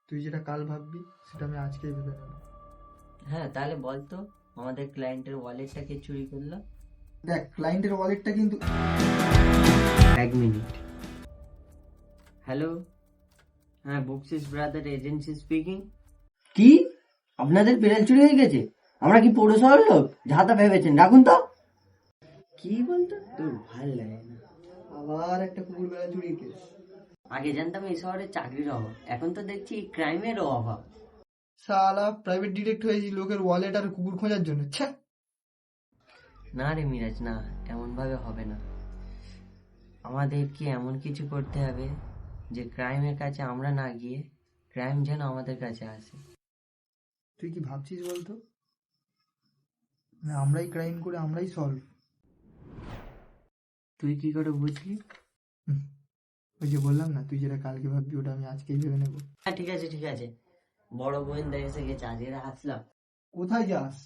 তুই যেটা কাল ভাববি সেটা আমি আজকেই ভেবে নেব। হ্যাঁ, তাহলে বল তো আমাদের ক্লায়েন্টের ওয়ালেটটা কে চুরি করলো? দেখ, ক্লায়েন্টের ওয়ালেটটা কিন্তু... এক মিনিট। হ্যালো, হ্যাঁ, বক্সিস ব্রাদার এজেন্সি স্পিকিং। কি? আপনাদের পেরেল চুরি হয়ে গেছে? আমরা কি পৌরসভার লোক? যা তা ভেবেছেন, রাখুন তো। কি বলতো, তোর ভাল লাগে না। আবার একটা কুকুর বেড়া চুরির কেস। আগে জানতাম এই শহরে চাকরির অভাব, এখন তো দেখছি ক্রাইমেরও অভাব। শালা প্রাইভেট ডিটেক্ট হয়েছি লোকের ওয়ালেট আর কুকুর খোঁজার জন্য। ছ্যা। না রে মিরাজ, না, এমন ভাবে হবে না। আমাদেরকে এমন কিছু করতে হবে যে ক্রাইমের কাছে আমরা না গিয়ে ক্রাইম যেন আমাদের কাছে আসে। তুই কি ভাবছিস বলতো? আমরাই ক্রাইম করে আমরাই সলভ। তুই কি করে বুঝলি? ওই যে বললাম না, তুই যেটা কালকে ভাববি ওটা আমি আজকেই ভেবে নেবো। হ্যাঁ, ঠিক আছে ঠিক আছে, বড় গোয়েন্দা এসে গেছে, আজকে আসলাম। কোথায় যাস?